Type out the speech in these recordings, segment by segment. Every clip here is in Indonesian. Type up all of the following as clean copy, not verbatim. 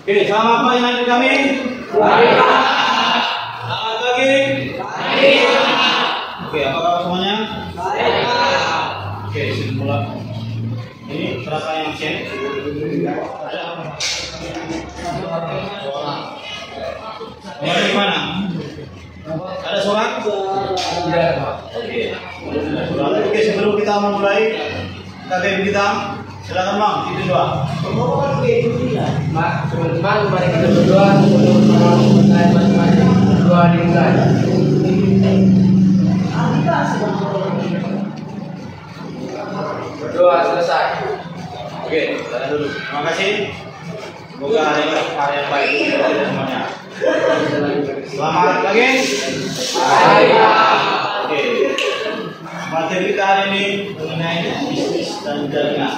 Oke, selamat pagi anak kami. Selamat pagi. Oke, apa kabar semuanya? Oke, sini mulai. Ini berapa yang absen? Ada apa? Suara di mana? Ada surat? Tidak. Oke, sebelum kita memulai KTM kita, silakan Bang, itu doa. Mak, teman-teman, mari kita berdoa sebelum selesai masing-masing berdoa dimulai. Berdoa selesai. Oke, jalan dulu. Terima kasih. Semoga hari yang baik untuk kita semuanya. Selamat pagi. Oke. Materi kita hari ini mengenai bisnis dan jaringan.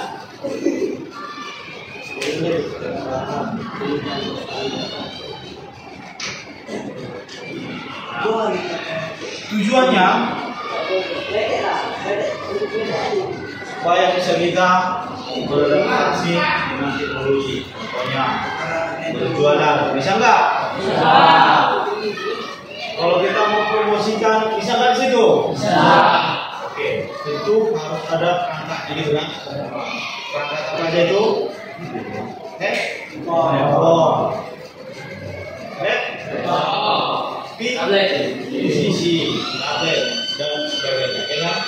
Tujuannya supaya bisa kita beradaptasi dengan teknologi, contohnya berjualan, bisa nggak? Bisa. Kalau kita mau promosikan, bisa nggak di situ? Bisa. Oke, tentu harus ada perangkatnya gitu kan? Perangkat apa aja itu? Telepon, PC, tablet, dan sebagainya, ya kan?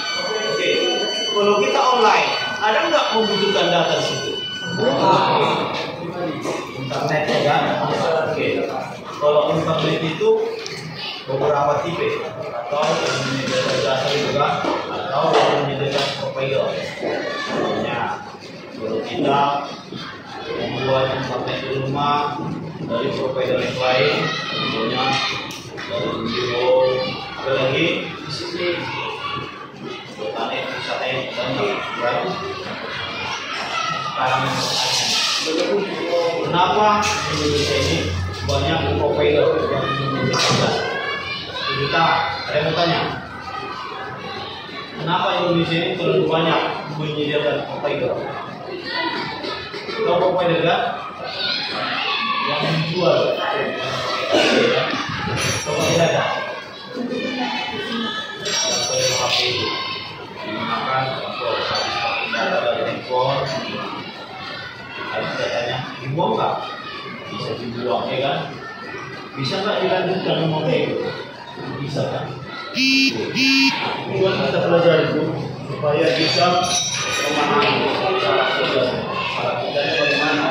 Oke, kalau kita online, ada nggak membutuhkan data di situ? Internet, ya kan? Oke, kalau internet itu beberapa tipe, atau yang menyediakan jasa juga, atau yang menyediakan provider. Contohnya, kalau kita membuat internet di rumah dari provider yang lain, contohnya dari Vivo, ada lagi di sini Botanet, Pusatnet, dan baru. Sekarang kenapa Indonesia ini banyak provider yang menyediakan? Kita ada yang bertanya, kenapa Indonesia ini terlalu banyak menyediakan provider? Kalau provider kan yang menjual, coba tidak ada. Contoh HP itu digunakan untuk data dari handphone, harus datanya dibuang nggak? Bisa dibuang, ya kan? Bisa nggak dilanjutkan nomornya itu? Bisa kan? Tujuan kita belajar itu supaya bisa memahami cara kerja, cara kerjanya bagaimana,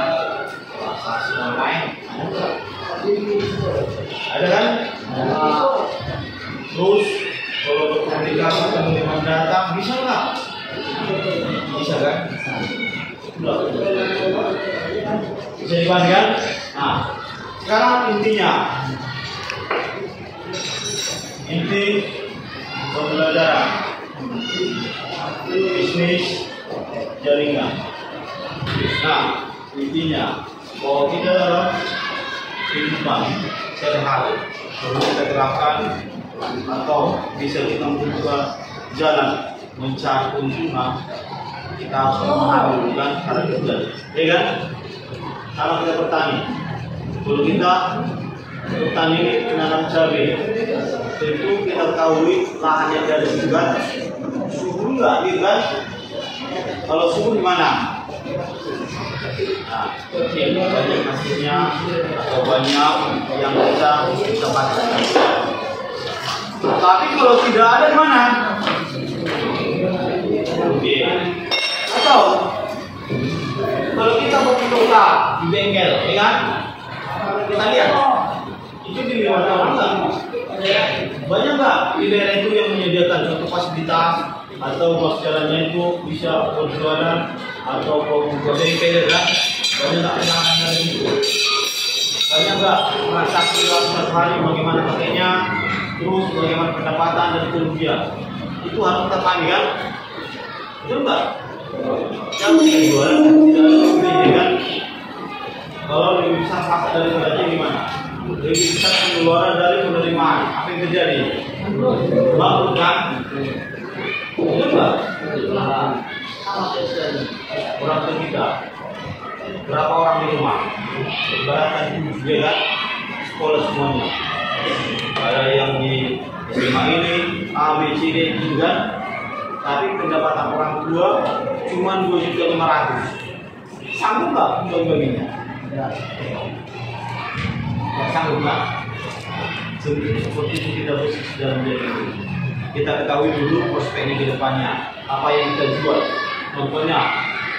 transaksi online, ada kan? Terus kalau berkomunikasi dengan data bisa nggak? Bisa kan? Bisa dibandingkan? Nah, sekarang intinya. Inti pembelajaran bisnis jaringan. Nah, intinya bahwa kita dalam kehidupan sehari-hari perlu kita terapkan atau bisa kita membuka jalan mencari keuntungan, kita harus memahami bukan cara kerja, ya kan? Kalau kita bertani, kalau kita bertani menanam cabai, tentu kita ketahui lahan yang ada juga suhu nggak, gitu kan? Kalau suhu di mana? Nah, ini banyak hasilnya atau banyak yang bisa dapatkan. Tapi kalau tidak ada di mana? Oke. Atau kalau kita mau tukar di bengkel, ya kan? Kita lihat itu di mana? Banyak nggak di daerah itu yang menyediakan suatu fasilitas atau ruas jalannya itu bisa berjualan atau membuat bengkel, kan? Banyak nggak kenalan dari itu? Banyak nggak transaksi dalam satu hari, bagaimana pakainya, terus bagaimana pendapatan dan kerugian? Itu harus kita pahami, kan? Betul nggak? Yang jualan tidak lebih, kan? Kalau lebih besar pakai dari belanja gimana? Lebih besar pengeluaran dari penerimaan, apa yang terjadi? Bangkrut, kan? Betul nggak? Kurang kita. berapa orang di rumah? Ibaratkan dia kan sekolah semuanya. Ada yang di SMA ini, A, B, C, D gitu kan. Tapi pendapatan orang tua cuma 2.500.000. Sanggup nggak untuk baginya? Nggak sanggup nggak? Seperti itu kita bersih dalam diri. Kita ketahui dulu prospeknya ke depannya. Apa yang kita jual? Contohnya,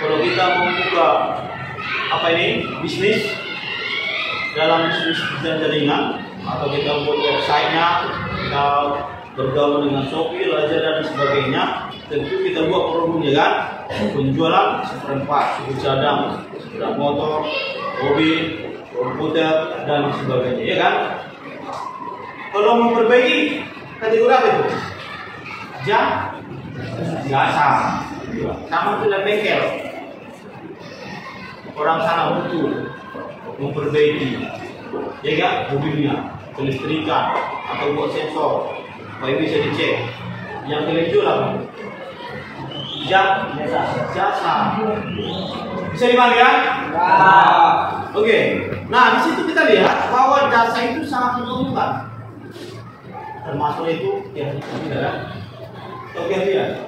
kalau kita mau buka apa ini bisnis dalam bisnis dan jaringan, atau kita buat websitenya, kita bergaul dengan Shopee, Lazada dan sebagainya, tentu kita buat produknya kan, penjualan seperempat, suku cadang, sepeda motor, mobil, komputer dan sebagainya, ya kan? Kalau memperbaiki kategori apa itu? Jasa, sama dengan bengkel. Orang sana butuh memperbaiki, ya kan, mobilnya, kelistrikan atau buat sensor, supaya bisa dicek. Yang kalian jual apa? Jasa. Bisa dipanggil ya? Oke. Nah, di situ kita lihat bahwa jasa itu sangat menguntungkan. Termasuk itu ya tidak kan? Oke dia.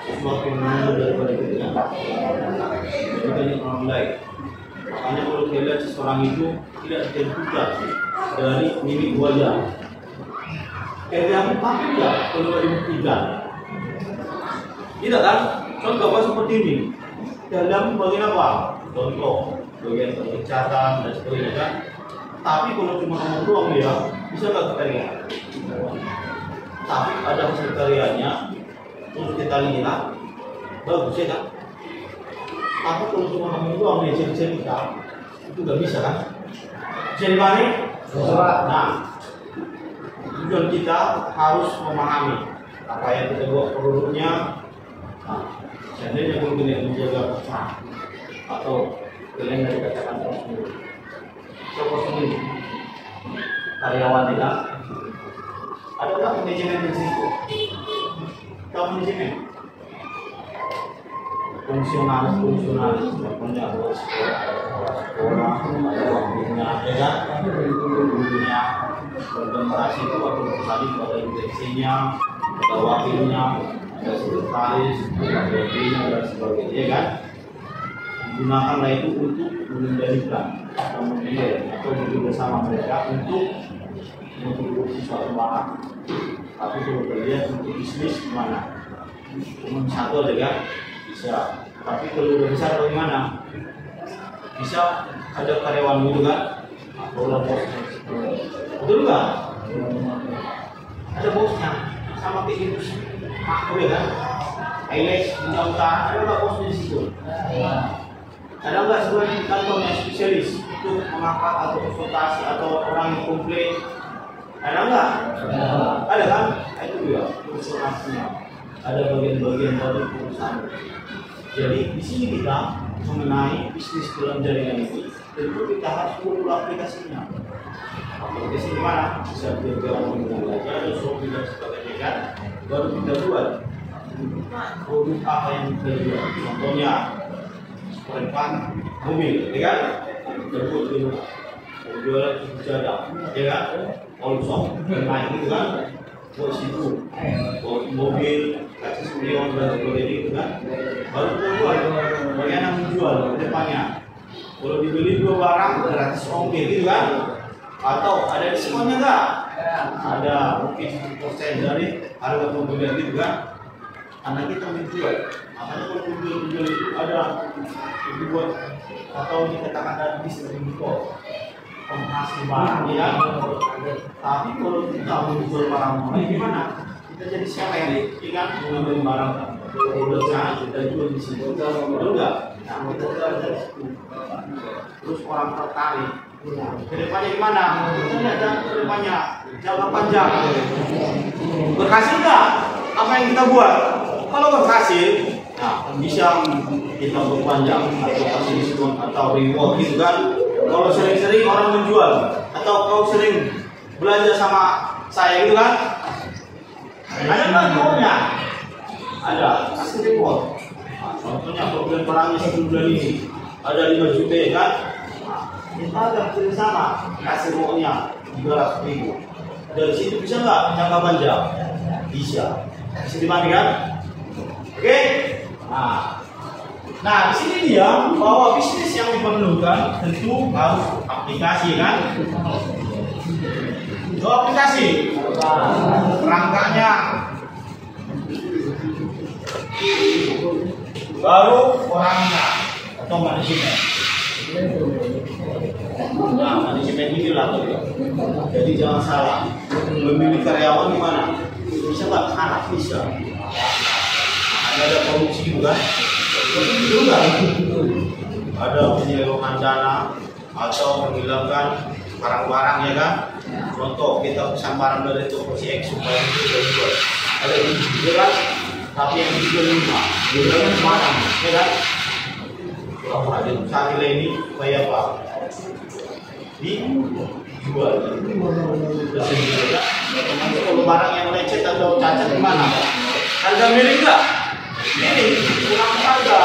Semakin menurut daripada kita. Banyak orang lain. Makanya kalau kita lihat seseorang itu tidak terbuka dari mimik wajah. Kerja apa ya kalau dibuktikan? Tidak kan? Contoh seperti ini. Dalam bagian apa? Contoh bagian pencatatan dan sebagainya kan. Tapi kalau cuma ngomong doang dia bisa nggak karya? Tapi ada hasil karyanya untuk kita lihat bagus ya kan? Tapi kalau cuma ngomong doang dia cerita itu nggak bisa kan? Bisa dibalik? Nah, tujuan kita harus memahami apa yang kita buat produknya. Nah, seandainya kalau kalian menjaga atau kalian dari katakan terus seperti karyawan tidak ada nggak manajemen di situ? Tahu manajemen? Fungsionalis, contohnya sekolah, ada waktunya, ya kan? Waktunya berdemonstrasi itu waktu tadi pada direksinya, ada wakilnya, ada sekretaris, ada direkturnya dan sebagainya, ya kan? Gunakanlah itu untuk mengendalikan atau menilai atau bekerja bersama mereka untuk memproduksi suatu barang. Tapi kalau terlihat untuk bisnis gimana? Cuma satu aja kan? Bisa. Tapi kalau udah besar bagaimana? Bisa ada karyawan dulu kan? Atau bosnya. Betul nggak? Ada bosnya sama kayak gitu. Makro ya kan? Ailes, Bintang, ada nggak bosnya di situ? Ada nggak sebenarnya di kantornya spesialis untuk mengangkat atau konsultasi atau orang yang komplain? Ada nggak? Ada kan? Itu juga konsultasinya. Ada bagian-bagian dari perusahaan. Jadi di sini kita mengenai bisnis dalam jaringan ini, tentu kita harus perlu aplikasinya. Aplikasi di mana? Bisa bergabung dengan Lazada, Shopee dan sebagainya kan? Baru kita buat produk apa yang kita jual. Contohnya perempuan mobil, ya kan? Terbuat dulu, jualan cukup cadang, ya kan? Olsong, naik itu kan? Buat situ, buat mobil, kasih spion dan sebagainya itu kan? Baru terbuat, bagaimana menjual ke depannya? Kalau dibeli 2 barang gratis ongkir gitu kan? Atau ada diskonnya nggak? Ada mungkin 10% dari harga pembelian gitu kan? Karena kita menjual. Makanya kalau penjual itu ada dibuat atau dikatakan ada distributor penghasil barang ya. Tapi kalau kita menjual barang lain gimana? Kita jadi siapa yang ikan mengambil barang produknya kita jual di sini, betul nggak? Nah, kita jual dari situ. Terus orang tertarik. Kedepannya gimana? Kita lihat kedepannya jangka panjang. Berhasil nggak apa yang kita buat? Kalau berhasil, nah bisa kita berpanjang atau kasih diskon atau reward gitu kan. Kalau sering-sering orang menjual atau kau sering belanja sama saya gitu kan, ada nggak rewardnya? Ada, kasih reward. Nah, contohnya pembelian barangnya 1 bulan ini ada 5 juta kan? Nah, kita ada kerjasama kasih uangnya 300.000. Dari situ bisa nggak jangka panjang? Bisa. Bisa dipastikan? Oke? Nah, di sini dia bahwa bisnis yang diperlukan tentu harus aplikasi kan? Itu aplikasi. Perangkatnya. Baru orangnya atau manajemen. Nah, manajemen inilah. Jadi jangan salah. Memilih karyawan gimana? Bisa nggak? Sangat bisa. Ada produksi juga. Juga. Ada penyelewengan dana atau menghilangkan barang-barang ya kan? Contoh kita pesan barang dari toko X supaya kita jual. Ada yang dijual, tapi yang dijual 5. Jualnya kemana? Ya kan? Kalau ada saat nilai ini supaya apa? Dijual. Kalau barang yang lecet atau cacat kemana? Harga miring nggak? Ini kurang harga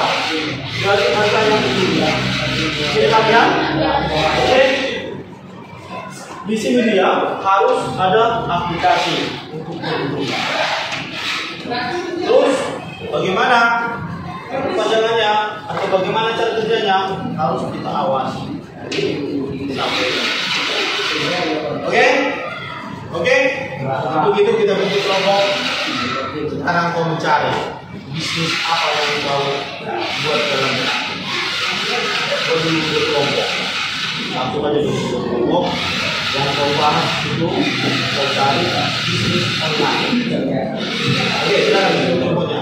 dari harga yang dulunya. Kita lihat, oke. Di sini dia harus ada aplikasi untuk penghubungan. Terus bagaimana perpanjangannya atau bagaimana cara kerjanya harus kita awasi. Oke? Oke? Untuk itu kita bentuk kelompok. Sekarang kau mencari bisnis apa yang kau buat dalam kau bentuk kelompok. Langsung aja bentuk kelompok. Yang kau bahas itu kau cari bisnis online. Oke, silakan bentuk kelompoknya.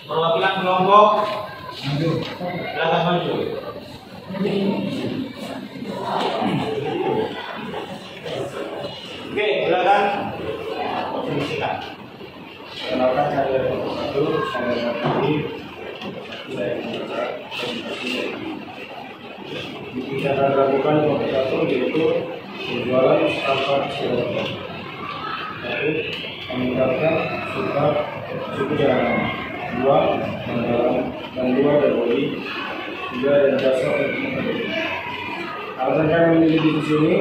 Perwakilan kelompok Maju. silakan maju. Oke, silakan posisikan. Kenalkan saya dari kelompok 1, saya dari saya mengucapkan yang akan dilakukan kelompok 1 yaitu penjualan sampah styrofoam. 1. Meningkatkan suku jalanan. 2. Dan 2 dari 3 dan jasa untuk pekerja. Alasan kami memilih di sini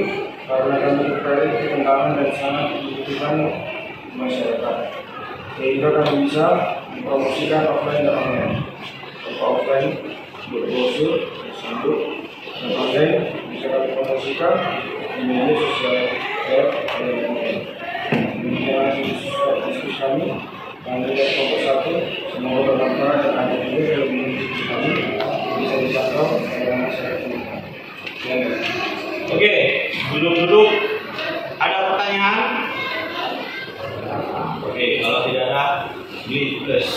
karena kami tertarik perkembangan dan sangat dibutuhkan masyarakat. Sehingga kami bisa mempromosikan offline dan online. Offline berbrosur, bersimbol, dan online bisa kami promosikan di media sosial web dan lain-lain. Demikian diskusi kami. Kami dari kelompok 1 semoga bermanfaat dan ada juga yang lebih kami bisa dipantau oleh masyarakat kita. Oke, duduk-duduk. Ada pertanyaan? Oke, kalau tidak ada, plus.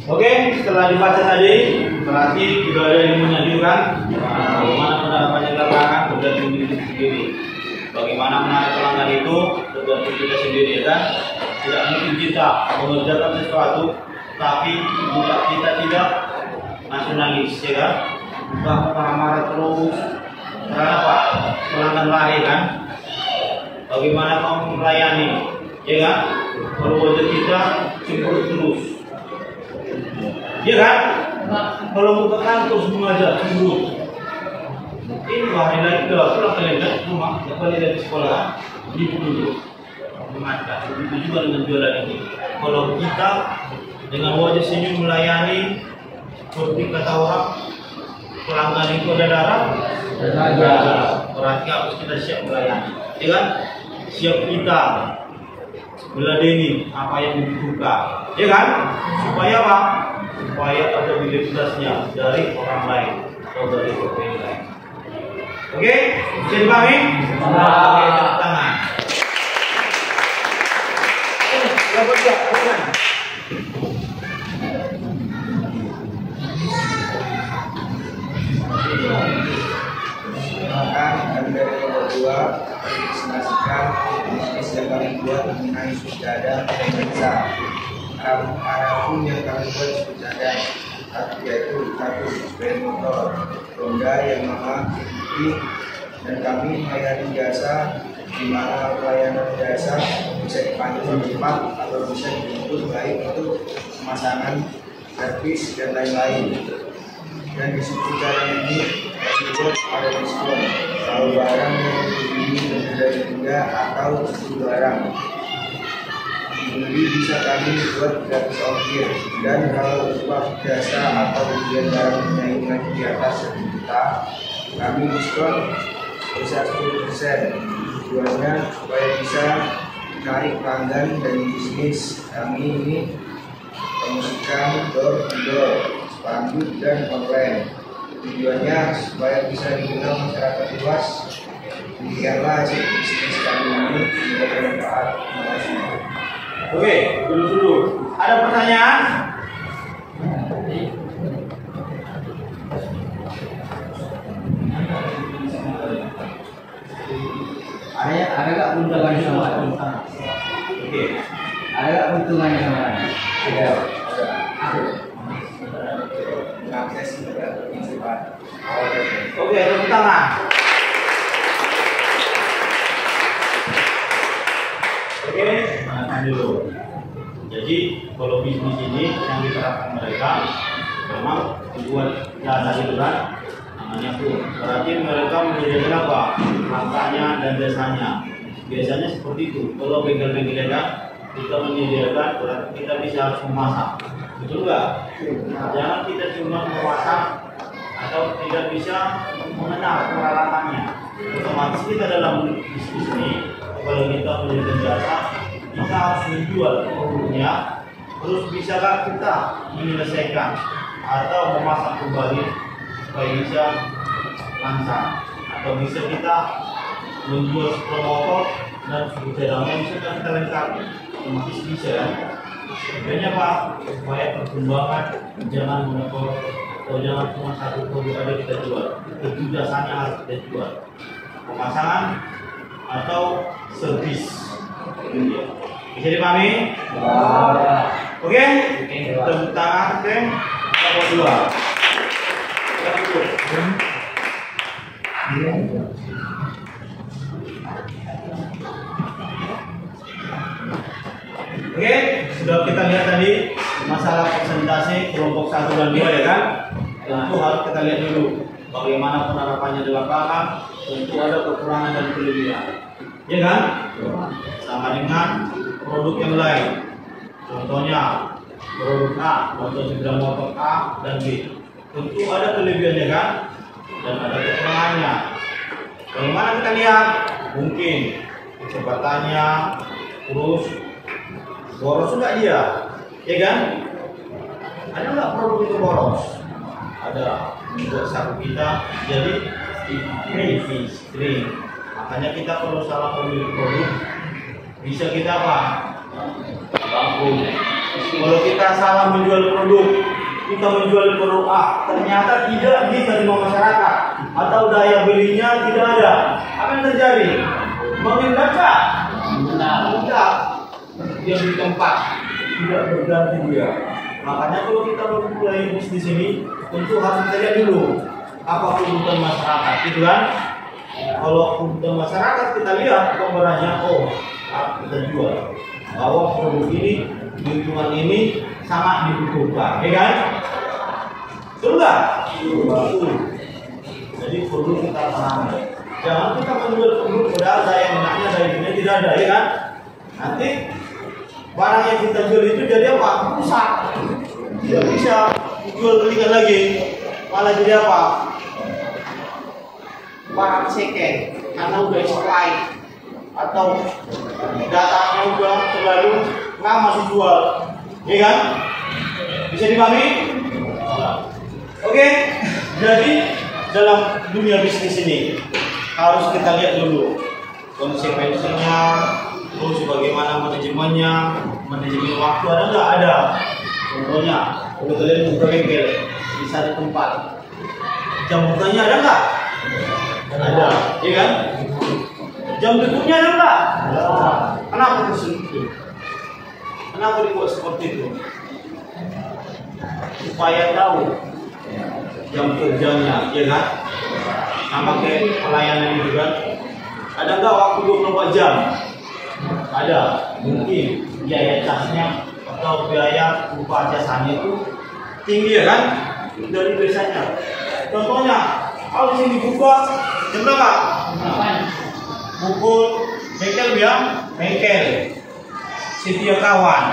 Oke, setelah dibaca tadi, berarti tidak ada yang mengajukan bagaimana penerapannya di lapangan tergantung diri sendiri. Bagaimana menarik pelanggan itu tergantung kita sendiri, ya kan? Tidak mungkin kita mengerjakan sesuatu, tapi jika kita tidak nasionalis, ya kan? Bukan marah-marah terus. Karena apa? Pelanggan lari kan? Bagaimana kamu melayani, ya kan? Kalau wajah kita cemberut terus. Ya kan? Kalau buka kan terus mengajar cemburu. Ini bahaya lagi ke pulang kalian kan rumah, kembali dari sekolah, ibu dulu mengajar. Begitu juga dengan jualan ini. Kalau kita dengan wajah senyum melayani, seperti kata orang, pelanggan itu ada darah, berarti harus kita siap melayani. Ya kan? Siap kita meladeni apa yang dibutuhkan. Ya kan? Supaya apa? Supaya ada mobilitasnya dari orang lain atau dari orang lain. Oke, bisa dipahami? Oke, tepuk tangan. Kami dari kelompok 2 presentasikan bisnis yang kami buat mengenai sujada dan bisa. Apapun yang kami buat sujada, yaitu 1 sepeda motor, Honda, Yamaha, Suzuki, dan kami melayani jasa di mana pelayanan jasa bisa dipanggil cepat atau bisa dijemput baik untuk pemasangan, servis, dan lain-lain. Dan di sujada ini tersebut ada diskon kalau barang yang dibeli lebih dari 3 atau 10 barang dibeli bisa kami buat gratis ongkir, dan kalau upah jasa atau ujian barang naik di atas 1 juta kami diskon bisa 10%. Tujuannya supaya bisa menarik pelanggan dari bisnis kami ini, promosikan door to door, spanduk, dan online. Tujuannya supaya bisa dikenal masyarakat luas. Demikianlah bisnis kami ini semoga bermanfaat. Terima kasih. Oke, dulu. Ada pertanyaan? Ada nggak keuntungannya sama orang? Oke. Ada nggak keuntungannya sama orang? Ada. Akses ke prinsipal. Oke, tepuk tangan. Oke, tahan dulu. Jadi kalau bisnis ini yang diterapkan mereka memang dibuat jasa gitu kan, namanya pun. Berarti mereka menyediakan apa? Hartanya dan jasanya. Biasanya seperti itu. Kalau bengkel-bengkel kan kita menyediakan, berarti kita bisa harus memasak. Betul nggak? Jangan kita cuma memasak atau tidak bisa mengenal peralatannya. Otomatis kita dalam bisnis ini, kalau kita menyediakan jasa, kita harus menjual produknya. Terus bisakah kita menyelesaikan atau memasak kembali supaya bisa lancar, atau bisa kita menjual promotor dan cadangan bisa kita lengkapi, otomatis bisa kan? Sebenarnya Pak, supaya perkembangan jangan monopol atau jangan cuma satu produk aja kita jual, itu jasanya harus kita jual, pemasangan atau servis. Bisa dipahami? Oke? Tepuk tangan, oke? Kita dua. Oke, sudah kita lihat tadi masalah presentasi kelompok 1 dan 2 ya kan? Tentu harus kita lihat dulu bagaimana penerapannya di lapangan. Tentu ada kekurangan dan kelebihan, ya kan? Sama dengan produk yang lain. Contohnya produk A, contoh sepeda motor A dan B. Tentu ada kelebihannya kan? Dan ada kekurangannya. Bagaimana kita lihat? Mungkin kecepatannya, terus boros enggak dia, ya kan? Ada nggak produk itu boros? Ada. Buat saku kita jadi string. Makanya kita kalau salah memilih produk bisa kita apa? Bangkrut. Kalau kita salah menjual produk, kita menjual produk A, ternyata tidak diterima masyarakat atau daya belinya tidak ada. Apa yang terjadi? Mengendaka. Tidak. Dia di tempat tidak berganti dia. Makanya kalau kita memulai bisnis ini tentu harus kita lihat dulu apa kebutuhan masyarakat, gitu kan? Kalau kebutuhan masyarakat kita lihat penggunaannya, oh kita jual bahwa produk ini di lingkungan ini sangat dibutuhkan, ya kan? Betul nggak? Betul. Jadi produk kita pahami. Jangan kita menjual produk padahal daya enaknya daya tidak ada, ya kan? Nanti barang yang kita jual itu jadi apa? Rusak. Tidak bisa jual belikan lagi. Malah jadi apa? Barang second karena udah expired atau datanya udah terlalu lama dijual, ya kan? Bisa dipahami? Oke. Jadi dalam dunia bisnis ini harus kita lihat dulu konsekuensinya. Terus bagaimana manajemennya, manajemen waktu ada nggak? Ada. Contohnya, kalau kalian buka bengkel di satu tempat, jam bukanya ada nggak? Ada, iya kan? Jam tutupnya ada nggak? Ada. Kenapa itu? Kenapa dibuat seperti itu? Supaya tahu jam kerjanya, ya kan? Sama kayak pelayanan itu kan? Ada nggak waktu 24 jam? Ada, mungkin biaya casnya atau biaya upah jasanya itu tinggi, ya kan? Dari biasanya. Contohnya, kalau sini buka jam berapa? Pukul bengkel biang bengkel setia kawan.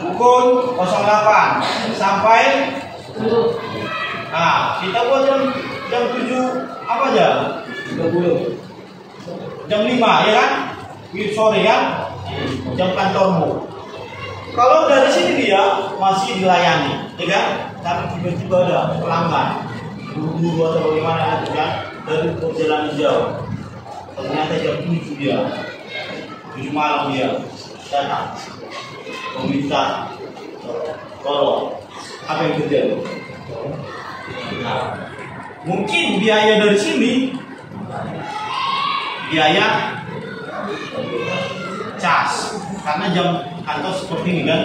Pukul 08 sampai kita buat jam 7 apa aja? 30. Jam 5, ya kan? Sore kan? Jam kantormu. Kalau dari sini dia masih dilayani, ya kan? Tapi tiba-tiba ada pelanggan, buru-buru atau bagaimana itu kan? Dari perjalanan jauh. Ternyata jam 7 dia, 7 malam dia datang, meminta tolong. Apa yang terjadi? Nah, mungkin biaya dari sini, biaya cas karena jam kantor seperti ini kan,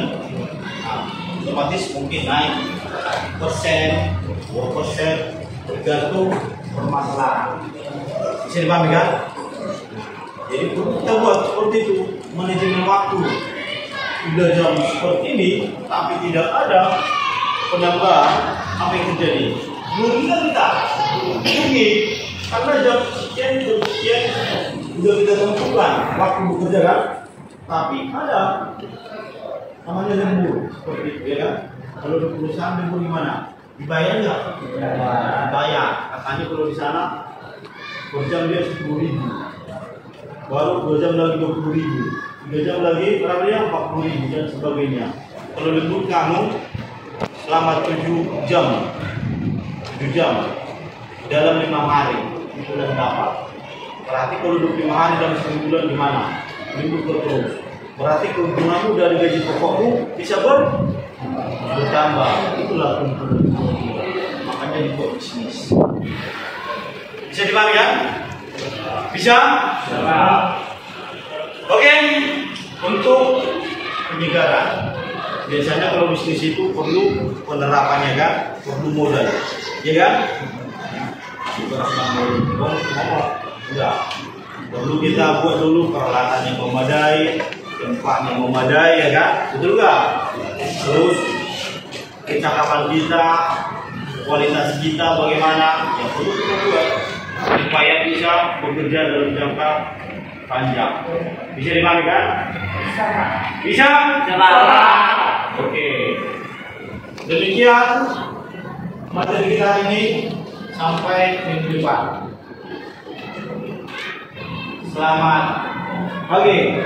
otomatis mungkin naik persen, 2% tergantung permasalahan. Bisa dipahami kan? Jadi kita buat seperti itu, manajemen waktu. Sudah jam seperti ini, tapi tidak ada penambahan, apa yang terjadi? Merugikan kita, rugi. Karena jam sekian sudah kita tentukan waktu bekerja kan, tapi ada namanya lembur seperti itu, ya kan? Kalau di perusahaan lembur gimana? Dibayar nggak? Dibayar. Katanya kalau di sana per jam dia 10.000, baru 2 jam lagi 20.000, 3 jam lagi berapa dia 40.000 dan sebagainya. Kalau lembur kamu selama 7 jam dalam 5 hari bulan dapat. Berarti kalau 25 hari dalam 1 bulan gimana? Minggu terus. Berarti keuntunganmu dari gaji pokokmu bisa bertambah. Itulah keuntungan. Makanya dibuat bisnis. Bisa dipahami kan? Bisa? Oke. Untuk penyegaran. Biasanya kalau bisnis itu perlu penerapannya kan, perlu modal, ya kan? Enggak. Perlu kita buat dulu peralatan yang memadai, tempat yang memadai, ya kan? Betul nggak? Terus kecakapan kita, kualitas kita bagaimana? Ya perlu kita buat supaya bisa bekerja dalam jangka panjang. Bisa dipahami kan? Bisa? Oke. Demikian materi kita ini sampai minggu depan. Selamat pagi.